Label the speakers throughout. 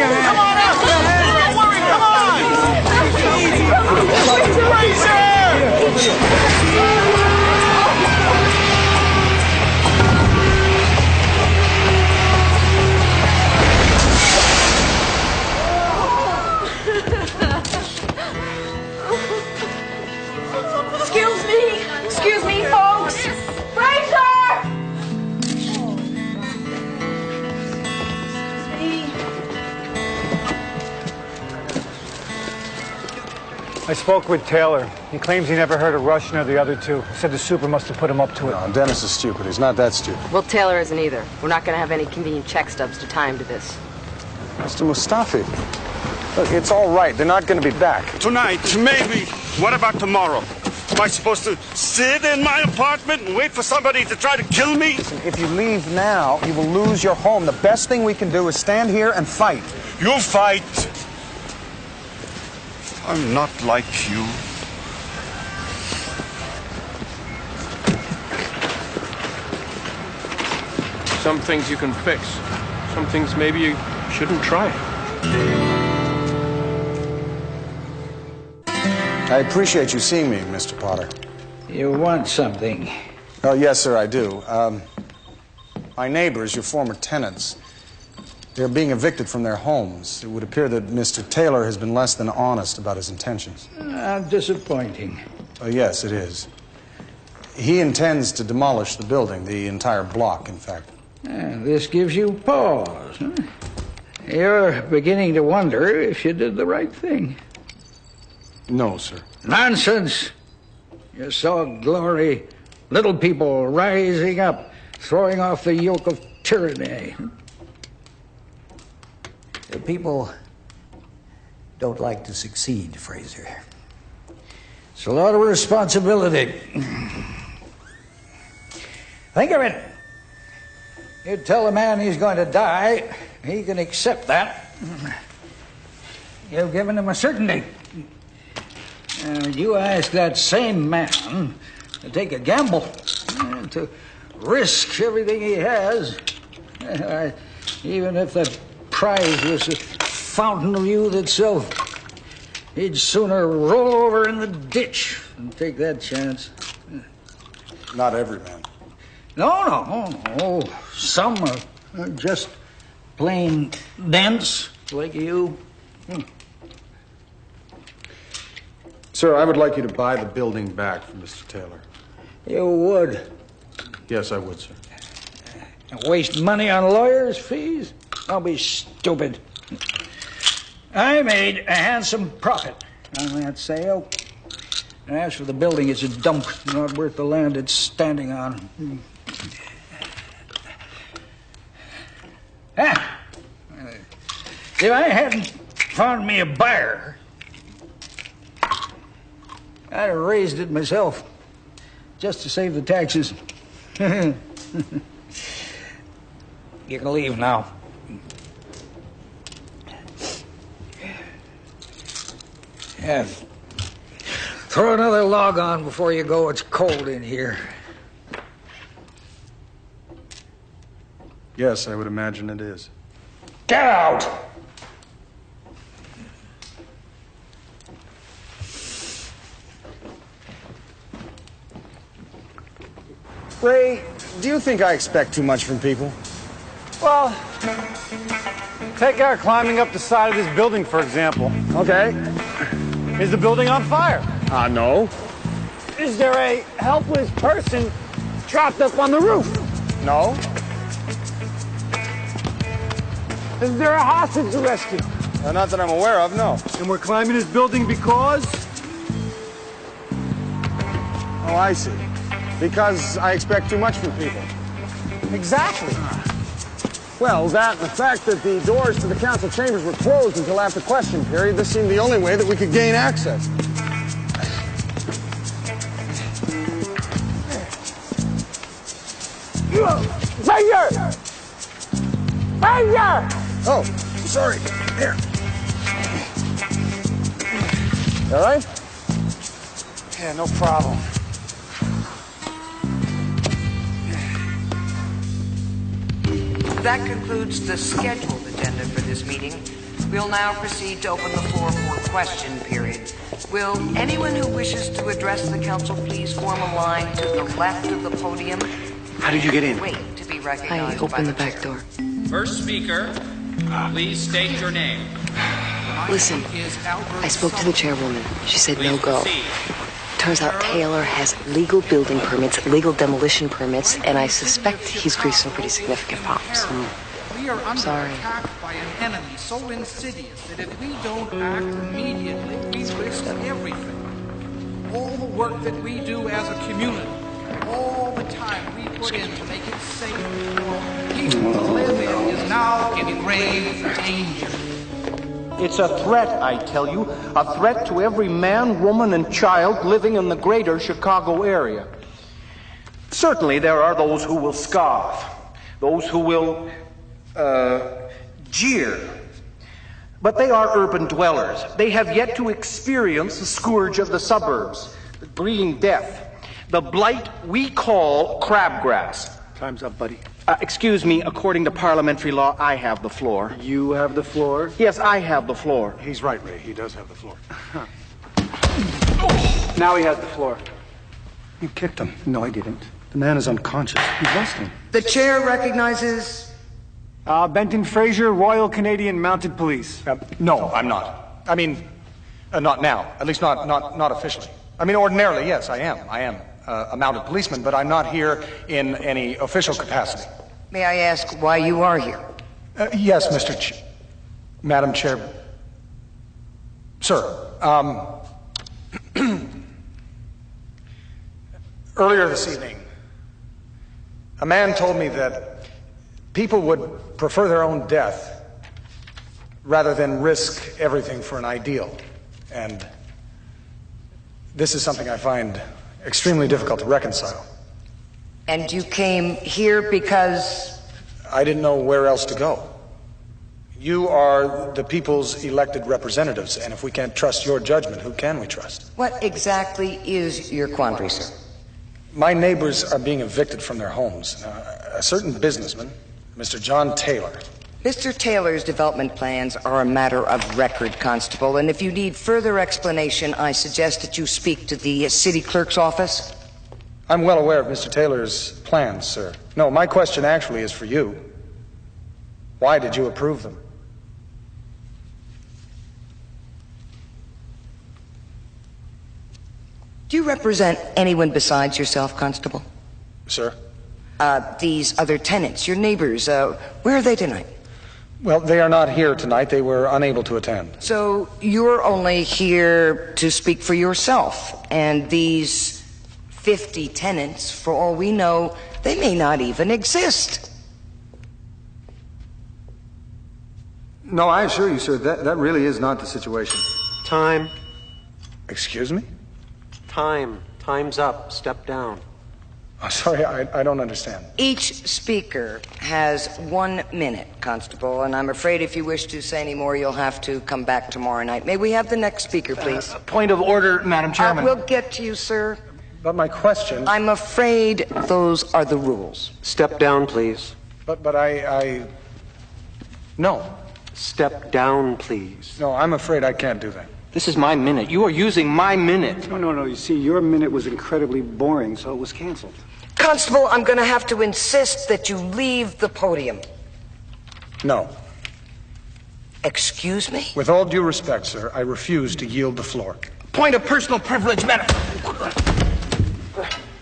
Speaker 1: your hand.
Speaker 2: Come on out! Don't worry, come on! Razor!
Speaker 3: Excuse me, folks. Fraser!
Speaker 4: I spoke with Taylor. He claims he never heard of Russian or the other two. He said the super must have put him up to it.
Speaker 5: No, Dennis is stupid. He's not that stupid.
Speaker 6: Well, Taylor isn't either. We're not going to have any convenient check stubs to tie him to this.
Speaker 5: Mr. Mustafi, look, it's all right. They're not going to be back.
Speaker 2: Tonight, maybe. What about tomorrow? Am I supposed to sit in my apartment and wait for somebody to try to kill me?
Speaker 5: Listen, if you leave now, you will lose your home. The best thing we can do is stand here and fight.
Speaker 2: You fight. I'm not like you.
Speaker 7: Some things you can fix. Some things maybe you shouldn't try.
Speaker 5: I appreciate you seeing me, Mr. Potter.
Speaker 1: You want something?
Speaker 5: Oh, yes, sir, I do. My neighbors, your former tenants, they're being evicted from their homes. It would appear that Mr. Taylor has been less than honest about his intentions.
Speaker 1: Disappointing.
Speaker 5: Oh, yes, it is. He intends to demolish the building, the entire block, in fact.
Speaker 1: This gives you pause. Huh? You're beginning to wonder if you did the right thing.
Speaker 5: No, sir.
Speaker 1: Nonsense. You saw glory, little people rising up, throwing off the yoke of tyranny.
Speaker 8: The people don't like to succeed, Fraser.
Speaker 1: It's a lot of responsibility. Think of it. You tell a man he's going to die, he can accept that. You've given him a certainty. You ask that same man to take a gamble, to risk everything he has, even if the prize was a fountain of youth itself. He'd sooner roll over in the ditch than take that chance.
Speaker 5: Not every man.
Speaker 1: No. Some are just plain dense, like you.
Speaker 5: Sir, I would like you to buy the building back from Mr. Taylor.
Speaker 1: You would?
Speaker 5: Yes, I would, sir.
Speaker 1: Waste money on lawyers' fees? Don't be stupid. I made a handsome profit on that sale. And as for the building, it's a dump, not worth the land it's standing on. If I hadn't found me a buyer, I'd have raised it myself, just to save the taxes. You can leave now. Yeah. Throw another log on before you go. It's cold in here.
Speaker 5: Yes, I would imagine it is.
Speaker 1: Get out!
Speaker 5: Ray, do you think I expect too much from people?
Speaker 4: Well, take our climbing up the side of this building, for example.
Speaker 5: Okay.
Speaker 4: Is the building on fire?
Speaker 5: No.
Speaker 4: Is there a helpless person trapped up on the roof?
Speaker 5: No.
Speaker 4: Is there a hostage to rescue?
Speaker 5: Not that I'm aware of, no.
Speaker 4: And we're climbing this building because?
Speaker 5: Oh, I see. Because I expect too much from people.
Speaker 4: Exactly.
Speaker 5: Well, that and the fact that the doors to the council chambers were closed until after question period, this seemed the only way that we could gain access.
Speaker 4: Fraser! Fraser!
Speaker 5: Oh, sorry. Here. All right?
Speaker 4: Yeah, no problem.
Speaker 9: That concludes the scheduled agenda for this meeting. We'll now proceed to open the floor for question period. Will anyone who wishes to address the council please form a line to the left of the podium?
Speaker 7: How did you get in?
Speaker 9: Wait to be recognized.
Speaker 6: I opened the back door.
Speaker 10: First speaker, please state your name.
Speaker 6: Listen, I spoke to the chairwoman. She said no go. Turns out Taylor has legal building permits, legal demolition permits, and I suspect he's greased some pretty significant palms.
Speaker 10: We are under
Speaker 6: Sorry.
Speaker 10: attack by an enemy so insidious that if we don't act immediately, we risk everything. All the work that we do as a community, all the time we put in to make it safe for people to live in is now in grave danger.
Speaker 11: It's a threat, I tell you. A threat to every man, woman, and child living in the greater Chicago area. Certainly there are those who will scoff, those who will jeer. But they are urban dwellers. They have yet to experience the scourge of the suburbs, the breeding death, the blight we call crabgrass.
Speaker 4: Time's up, buddy.
Speaker 11: Excuse me, according to parliamentary law, I have the floor.
Speaker 4: You have the floor?
Speaker 11: Yes, I have the floor.
Speaker 5: He's right, Ray. He does have the floor.
Speaker 4: Now he has the floor.
Speaker 5: You kicked him. No, I didn't. The man is unconscious. You lost him.
Speaker 9: The chair recognizes...
Speaker 4: Benton Fraser, Royal Canadian Mounted Police.
Speaker 5: No, I'm not. I mean, not now. At least not officially. I mean, ordinarily, yes, I am. I am a mounted policeman, but I'm not here in any official capacity.
Speaker 9: May I ask why you are here?
Speaker 5: Yes, Madam Chair. Sir, earlier this evening, a man told me that people would prefer their own death rather than risk everything for an ideal. And this is something I find extremely difficult to reconcile.
Speaker 9: And you came here because...
Speaker 5: I didn't know where else to go. You are the people's elected representatives, and if we can't trust your judgment, who can we trust?
Speaker 9: What exactly is your quandary, sir?
Speaker 5: My neighbors are being evicted from their homes. A certain businessman, Mr. John Taylor.
Speaker 9: Mr. Taylor's development plans are a matter of record, Constable, and if you need further explanation, I suggest that you speak to the city clerk's office.
Speaker 5: I'm well aware of Mr. Taylor's plans, sir. No, my question actually is for you. Why did you approve them?
Speaker 9: Do you represent anyone besides yourself, Constable?
Speaker 5: Sir?
Speaker 9: These other tenants, your neighbors, where are they tonight?
Speaker 5: Well, they are not here tonight. They were unable to attend.
Speaker 9: So you're only here to speak for yourself, and these 50 tenants, for all we know, they may not even exist.
Speaker 5: No, I assure you, sir, that really is not the situation.
Speaker 7: Time.
Speaker 5: Excuse me?
Speaker 7: Time. Time's up. Step down.
Speaker 5: Oh, sorry, I don't understand.
Speaker 9: Each speaker has 1 minute, Constable, and I'm afraid if you wish to say any more, you'll have to come back tomorrow night. May we have the next speaker, please?
Speaker 11: Point of order, Madam Chairman.
Speaker 9: We'll get to you, sir.
Speaker 5: But my question...
Speaker 9: I'm afraid those are the rules.
Speaker 7: Step down, please.
Speaker 5: But I... No.
Speaker 7: Step down, please.
Speaker 5: No, I'm afraid I can't do that.
Speaker 11: This is my minute. You are using my minute.
Speaker 4: No. You see, your minute was incredibly boring, so it was canceled.
Speaker 9: Constable, I'm going to have to insist that you leave the podium.
Speaker 5: No.
Speaker 9: Excuse me?
Speaker 5: With all due respect, sir, I refuse to yield the floor.
Speaker 11: Point of personal privilege, Madam.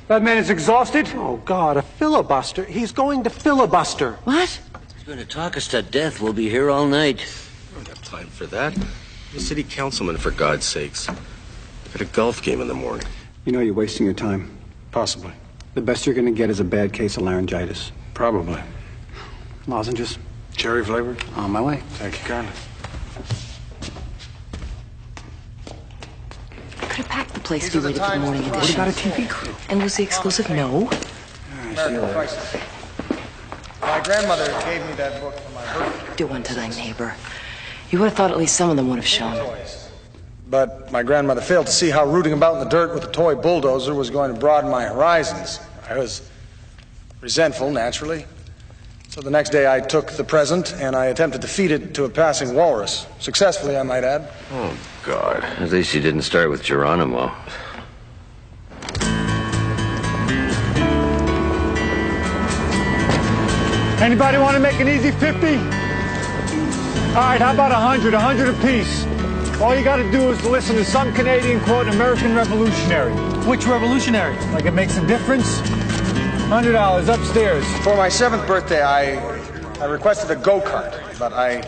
Speaker 4: That man is exhausted?
Speaker 7: Oh, God, a filibuster. He's going to filibuster.
Speaker 9: What?
Speaker 12: He's going to talk us to death. We'll be here all night.
Speaker 13: I don't have time for that. I'm a city councilman, for God's sakes. I've got a golf game in the morning.
Speaker 4: You know you're wasting your time.
Speaker 5: Possibly.
Speaker 4: The best you're going to get is a bad case of laryngitis.
Speaker 5: Probably.
Speaker 4: Lozenges?
Speaker 5: Cherry flavored?
Speaker 4: On my way.
Speaker 5: Thank you kindly.
Speaker 6: Could have packed the place if we waited for the morning edition.
Speaker 4: What about a TV crew?
Speaker 6: And was the exclusive no?
Speaker 5: My grandmother gave me that book for my birthday.
Speaker 6: Do unto thy neighbor. You would have thought at least some of them would have shown.
Speaker 5: But my grandmother failed to see how rooting about in the dirt with a toy bulldozer was going to broaden my horizons. I was resentful, naturally. So the next day I took the present and I attempted to feed it to a passing walrus. Successfully, I might add.
Speaker 12: Oh, God. At least you didn't start with Geronimo.
Speaker 4: Anybody want to make an easy 50? All right, how about 100? 100 apiece. All you got to do is listen to some Canadian quote an American revolutionary.
Speaker 10: Which revolutionary?
Speaker 4: Like it makes a difference? $100 upstairs.
Speaker 5: For my 7th birthday, I requested a go-kart, but I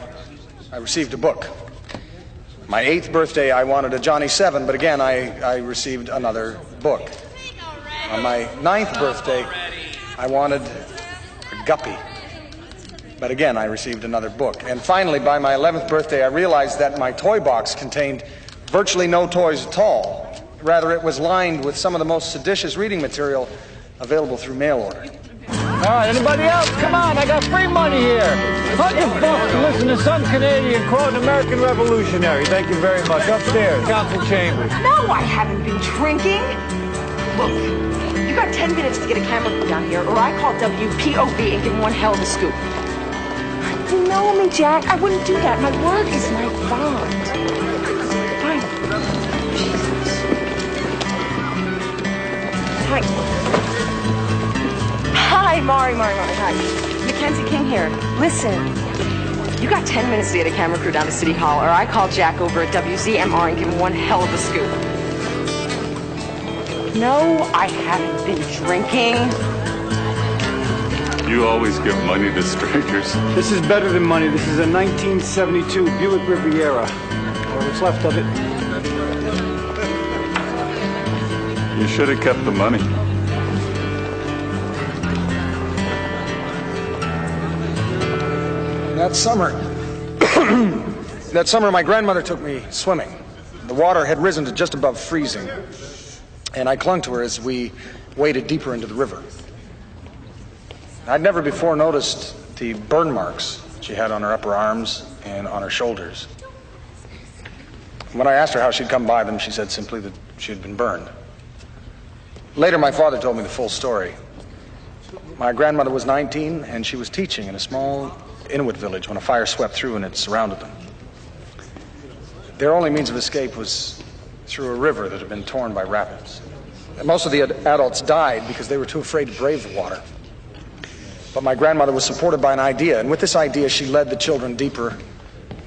Speaker 5: received a book. My 8th birthday, I wanted a Johnny 7, but again, I received another book. On my 9th birthday, I wanted a guppy. But again, I received another book. And finally, by my 11th birthday, I realized that my toy box contained virtually no toys at all. Rather, it was lined with some of the most seditious reading material available through mail order.
Speaker 4: All right, anybody else? Come on, I got free money here. $100 to listen to some Canadian quote an American revolutionary. Thank you very much. Upstairs, council chambers.
Speaker 6: No, I haven't been drinking. Look, you got 10 minutes to get a camera crew down here, or I call WPOV and give him one hell of a scoop. You know me, Jack. I wouldn't do that. My word is my bond. Fine. Jesus. Hi. Hi, Mari. Hi. Mackenzie King here. Listen, you got 10 minutes to get a camera crew down to City Hall, or I call Jack over at WZMR and give him one hell of a scoop. No, I haven't been drinking.
Speaker 14: You always give money to strangers.
Speaker 4: This is better than money. This is a 1972 Buick Riviera. Or what's left of it.
Speaker 14: You should have kept the money.
Speaker 5: That summer, my grandmother took me swimming. The water had risen to just above freezing, and I clung to her as we waded deeper into the river. I'd never before noticed the burn marks she had on her upper arms and on her shoulders. When I asked her how she'd come by them, she said simply that she had been burned. Later, my father told me the full story. My grandmother was 19, and she was teaching in a small Inuit village when a fire swept through and it surrounded them. Their only means of escape was through a river that had been torn by rapids. And most of the adults died because they were too afraid to brave the water. But my grandmother was supported by an idea, and with this idea, she led the children deeper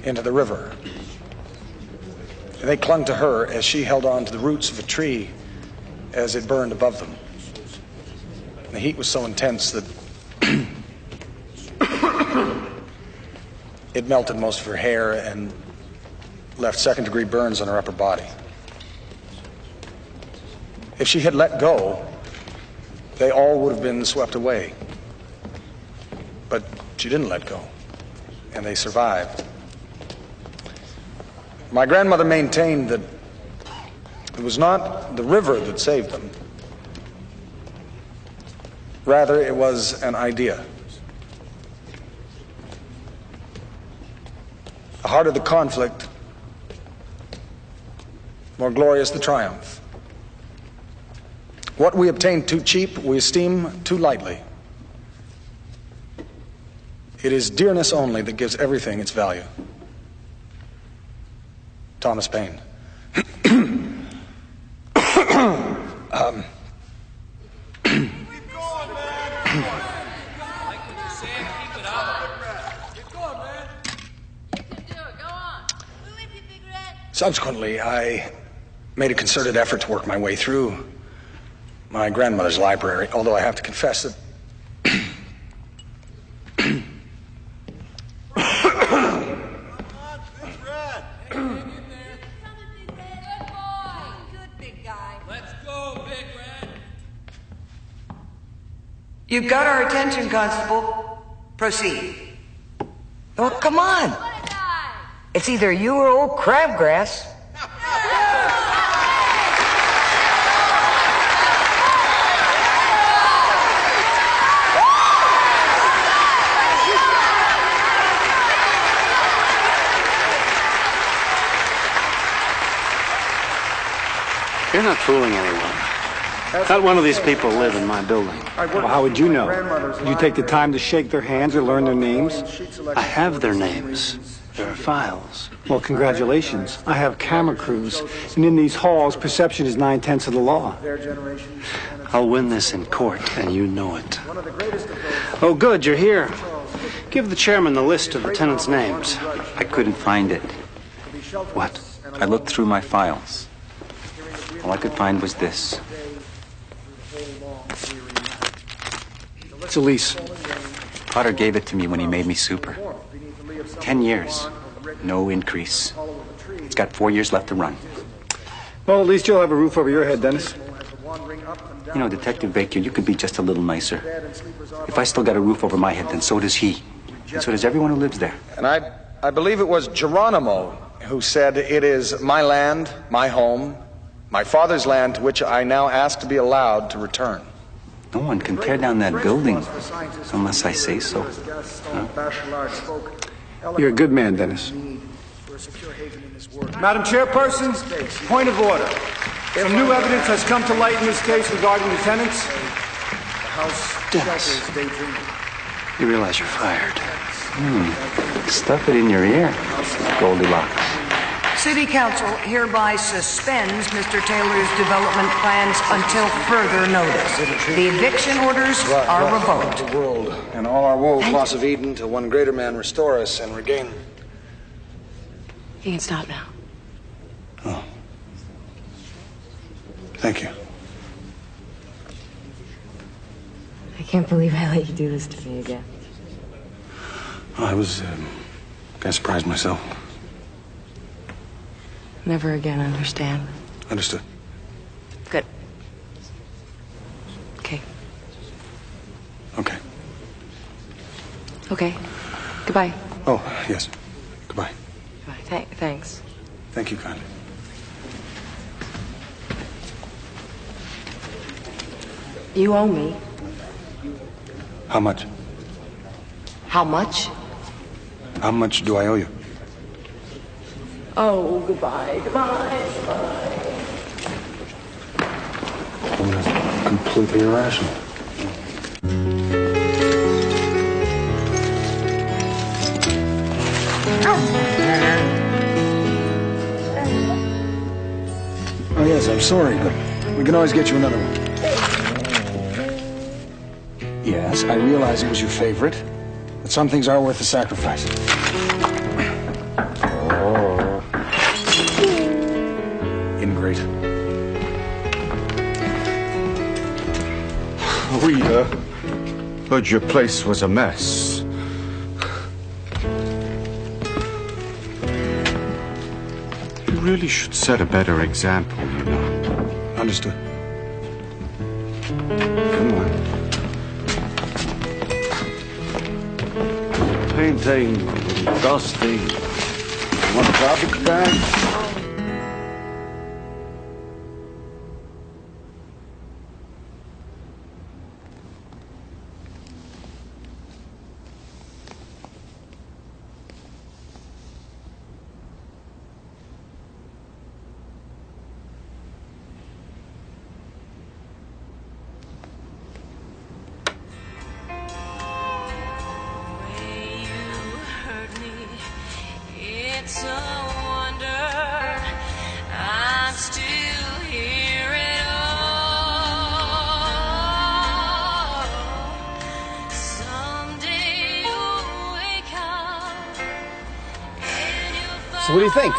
Speaker 5: into the river. And they clung to her as she held on to the roots of a tree as it burned above them. And the heat was so intense that it melted most of her hair and left second-degree burns on her upper body. If she had let go, they all would have been swept away. But she didn't let go, and they survived. My grandmother maintained that it was not the river that saved them. Rather, it was an idea. The harder the conflict, more glorious the triumph. What we obtain too cheap, we esteem too lightly. It is dearness only that gives everything its value. Thomas Paine. Subsequently, I made a concerted effort to work my way through my grandmother's library, although I have to confess that
Speaker 9: You've got our attention, Constable. Proceed. Oh, come on. It's either you or old Crabgrass.
Speaker 14: You're not fooling anyone.
Speaker 15: Not one of these people live in my building.
Speaker 4: Well, how would you know? Did you take the time to shake their hands or learn their names?
Speaker 15: I have their names. There are files.
Speaker 4: Well, congratulations. I have camera crews. And in these halls, perception is 9/10 of the law.
Speaker 15: I'll win this in court, and you know it. Oh, good, you're here. Give the chairman the list of the tenants' names.
Speaker 16: I couldn't find it.
Speaker 15: What?
Speaker 16: I looked through my files. All I could find was this.
Speaker 4: It's a lease.
Speaker 16: Potter gave it to me when he made me super. 10 years. No increase. It's got 4 years left to run.
Speaker 4: Well, at least you'll have a roof over your head, Dennis.
Speaker 16: You know, Detective Baker, you could be just a little nicer. If I still got a roof over my head, then so does he. And so does everyone who lives there.
Speaker 5: And I believe it was Geronimo who said, "It is my land, my home, my father's land, to which I now ask to be allowed to return."
Speaker 16: No one can tear down that building unless I say so.
Speaker 4: You're a good man, Dennis. Madam Chairperson, point of order. Some new evidence has come to light in this case regarding the tenants.
Speaker 15: Dennis, you realize you're fired.
Speaker 16: Stuff it in your ear. Goldilocks.
Speaker 9: City Council hereby suspends Mr. Taylor's development plans until further notice. The eviction orders are revoked.
Speaker 5: The world and all our woe, loss of Eden, till one greater man restore us and regain.
Speaker 6: You can stop now.
Speaker 5: Oh. Thank you.
Speaker 6: I can't believe I let you do this to me again.
Speaker 5: I was kind of surprised myself.
Speaker 6: Never again, understand?
Speaker 5: Understood.
Speaker 6: Good. Okay.
Speaker 5: Okay.
Speaker 6: Okay. Goodbye.
Speaker 5: Oh, yes. Goodbye.
Speaker 6: Goodbye. Thanks.
Speaker 5: Thank you kindly.
Speaker 9: You owe me.
Speaker 5: How much?
Speaker 9: How much?
Speaker 5: How much do I owe you?
Speaker 9: Oh, goodbye, goodbye, goodbye.
Speaker 5: Woman is completely irrational. Oh, yes, I'm sorry, but we can always get you another one. Yes, I realize it was your favorite, but some things are worth the sacrifice. Oh. Ingrate.
Speaker 2: We heard your place was a mess. You really should set a better example, you know.
Speaker 5: Understood.
Speaker 2: Come on. Painting, dusting. Want a garbage bag?
Speaker 17: It's a wonder I'm still here at all. Someday you'll wake up and you'll find
Speaker 18: So what do you think?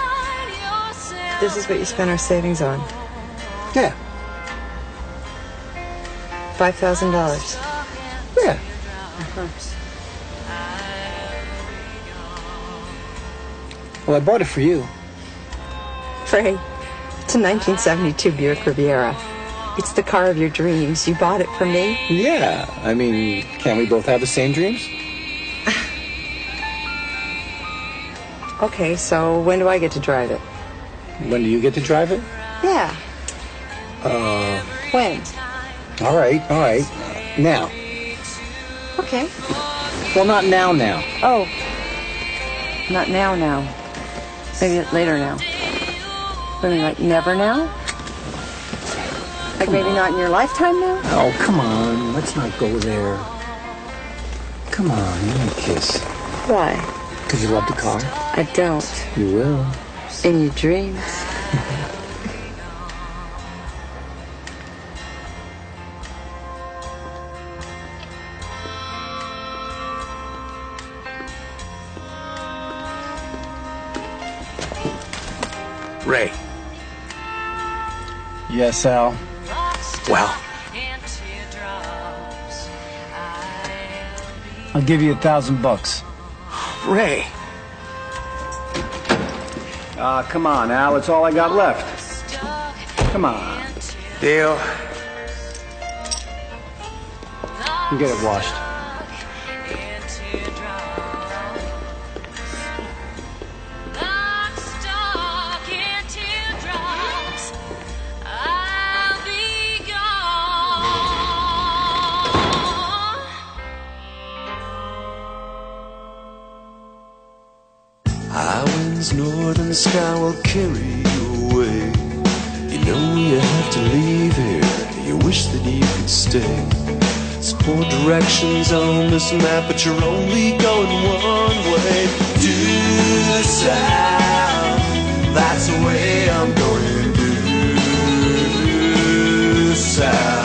Speaker 6: This is what you spent our savings on.
Speaker 18: Yeah.
Speaker 6: $5,000.
Speaker 18: Yeah. Well, I bought it for you.
Speaker 6: Frey, it's a 1972 Buick Riviera. It's the car of your dreams. You bought it for me?
Speaker 18: Yeah. I mean, can't we both have the same dreams?
Speaker 6: Okay, so when do I get to drive it?
Speaker 18: When do you get to drive it?
Speaker 6: Yeah. When?
Speaker 18: All right. Now.
Speaker 6: Okay.
Speaker 18: Well, not now.
Speaker 6: Oh. Not now. Maybe later now. I mean, like never now? Like maybe not in your lifetime now?
Speaker 8: Oh, come on. Let's not go there. Come on, give me a kiss.
Speaker 6: Why?
Speaker 8: Because you love the car?
Speaker 6: I don't.
Speaker 8: You will.
Speaker 6: In your dreams.
Speaker 19: Ray.
Speaker 4: Yes, Al.
Speaker 19: Well,
Speaker 4: I'll give you $1,000.
Speaker 19: Ray.
Speaker 4: Come on, Al. It's all I got left. Come on.
Speaker 19: Deal.
Speaker 4: You get it washed.
Speaker 20: Highwinds north and the sky will carry you away. You know you have to leave here. You wish that you could stay. There's 4 directions on this map, but you're only going one way. Due south, that's the way I'm going. Due south.